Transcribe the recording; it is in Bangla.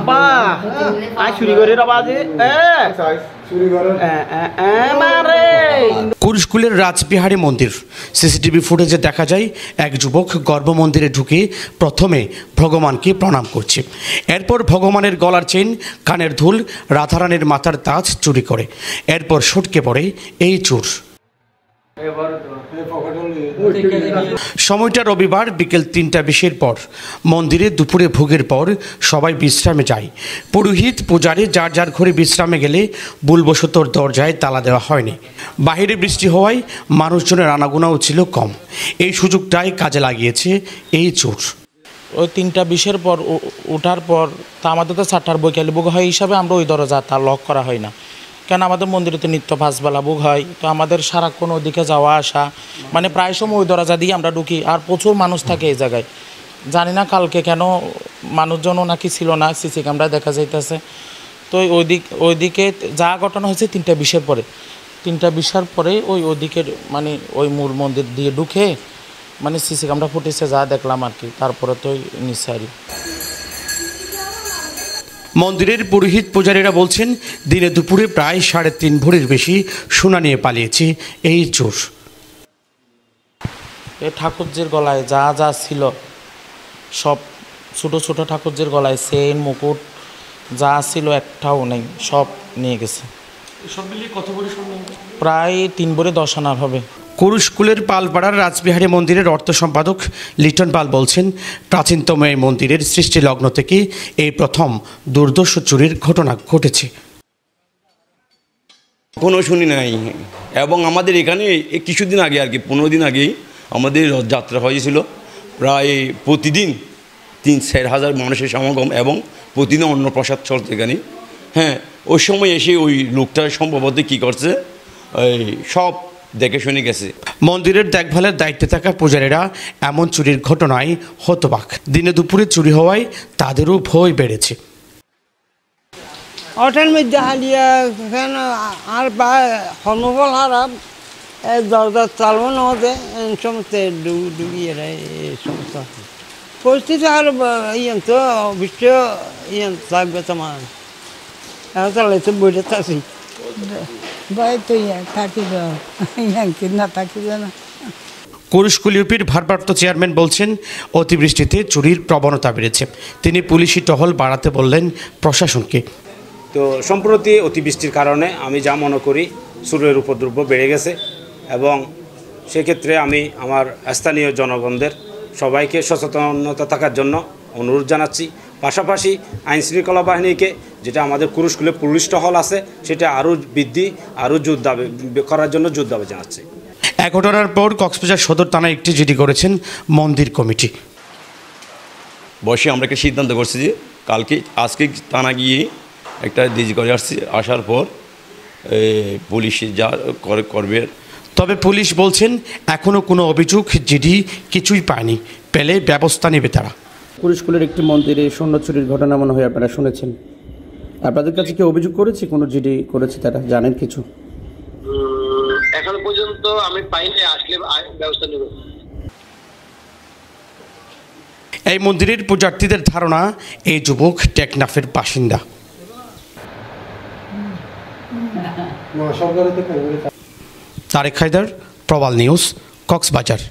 বাহ আই চুরি করে রবাজে কুরুশকুলের রাজবিহারী মন্দির সিসিটিভি ফুটেজে দেখা যায় এক যুবক গর্ভ মন্দিরে ঢুকে প্রথমে ভগবানকে প্রণাম করছে, এরপর ভগবানের গলার চেন, কানের দুল, রাধারানীর মাথার তাজ চুরি করে, এরপর সটকে পড়ে এই চোর। সময়টা রবিবার বিকেল ৩:২০ পর। মন্দিরে দুপুরে ভোগের পর সবাই বিশ্রামে যায়। পুরোহিত পূজারী যার যার ঘরে বিশ্রামে গেলে ভুলবশতর দরজায় তালা দেওয়া হয়নি। বাহিরে বৃষ্টি হওয়ায় মানুষজনের আনাগোনাও ছিল কম। এই সুযোগটাই কাজে লাগিয়েছে এই চোর। ওই ৩:২০ পর ওঠার পর তা আমাদের তো ৪টার বৈকালে ভোগ হয় হিসাবে আমরা ওই দরজা তা লক করা হয় না, কেন আমাদের মন্দিরে তো নিত্য ৫ বেলা ভোগ হয়, তো আমাদের সারাক্ষণ ওদিকে যাওয়া আসা মানে প্রায় সময় ওই দরজা দিয়ে আমরা ঢুকি। আর প্রচুর মানুষ থাকে এই জায়গায়, জানি না কালকে কেন মানুষজনও নাকি ছিল না, সিসি ক্যামেরায় দেখা যাইতেছে। তো ওইদিকে যা ঘটনা হয়েছে ৩:২০ পরে, ৩:২০ পরে ওইদিকের মানে ওই মূল মন্দির দিয়ে ঢুকে মানে সিসি ক্যামেরা ফুটেছে যা দেখলাম আর কি, তারপরে তো নিঃসারী। মন্দিরের পুরোহিত পূজারীরা বলছেন দিনে দুপুরে প্রায় ৩.৫ ভরির বেশি সোনা নিয়ে পালিয়েছে এই চোর। এই ঠাকুরজির গলায় যা যা ছিল সব, ছোটো ছোটো ঠাকুরজির গলায় চেন, মুকুট যা ছিল একটাও নেই, সব নিয়ে গেছে। সব মিলিয়ে কত ভরি সোনা? প্রায় ৩ ভরি ১০ আনার হবে। কুরুশকুলের পালপাড়ার রাজবিহারী মন্দিরের অর্থ সম্পাদক লিটন পাল বলছেন, প্রাচীনতম এই মন্দিরের সৃষ্টি লগ্ন থেকে এই প্রথম দুর্দর্শ চুরির ঘটনা ঘটেছে। কোনো শুনি নাই, এবং আমাদের এখানে কিছুদিন আগে আর কি ১৫ দিন আগেই আমাদের রথযাত্রা হয়েছিল। প্রায় প্রতিদিন ৩-৪ হাজার মানুষের সমাগম এবং প্রতিদিন অন্নপ্রসাদ চলছে এখানে। হ্যাঁ, ওই সময় এসে ওই লোকটা সম্ভবত কী করছে, ওই সব দেখে শুনে গেছে। মন্দিরের দেখভালের দায়িত্বে থাকা পূজারীরা এমন চুরির ঘটনায় হতবাক। দিনে দুপুরে চুরি হওয়ায় তাদেরও ভয় বেড়েছে। ওটার মধ্যে হালিয়া কেন আর বা হনুবল হারাম দরজা চালু নদে সমস্ত ডুবিয়ে এই সমস্ত পরিস্থিতি আর ইয়ে তো বিশ্ব ইয়ে থাকবে তোমার এখন চালাইতে বইটা থাকি ভয় তো থাকিব না থাকিব না। কুরুশকুল ইউপির ভারপ্রাপ্ত চেয়ারম্যান বলছেন, অতিবৃষ্টিতে চুরির প্রবণতা বেড়েছে। তিনি পুলিশি টহল বাড়াতে বললেন প্রশাসনকে। তো সম্প্রতি অতিবৃষ্টির কারণে আমি যা মনে করি চুরের উপদ্রব বেড়ে গেছে, এবং সেক্ষেত্রে আমি আমার স্থানীয় জনগণদের সবাইকে সচেতনতা থাকার জন্য অনুরোধ জানাচ্ছি। পাশাপাশি আইনশৃঙ্খলা বাহিনীকে, যেটা আমাদের কুরুশকুলে পুলিশ টহল আছে, সেটা আরও বৃদ্ধি, আরও জোর দাবি করার জন্য জোর দাবি জানাচ্ছি। এক ঘটনার পর কক্সবাজার সদর থানায় একটি জিডি করেছেন মন্দির কমিটি। বসে আমরা একটা সিদ্ধান্ত করছি যে আজকে থানা গিয়ে একটা ডিজি করে আসছি, আসার পর পুলিশ যা করবে। তবে পুলিশ বলছেন এখনও কোনো অভিযোগ জিডি কিছুই পায়নি, পেলে ব্যবস্থা নেবে তারা। কুরুশকুলের একটি মন্দিরে স্বর্ণ চুরির ঘটনা মনে হয় আপনারা শুনেছেন। আপনাদের কাছে কি অভিযোগ করেছে, কোনো জিডি করেছে তারা, জানেন কিছু? এখন পর্যন্ত আমি পাইনি, আসলে ব্যবস্থা নেব। এই মন্দিরের পূজার্থীদের ধারণা এই যুবক টেকনাফের বাসিন্দা। তারেক হায়দার, প্রবাল নিউজ, কক্সবাজার।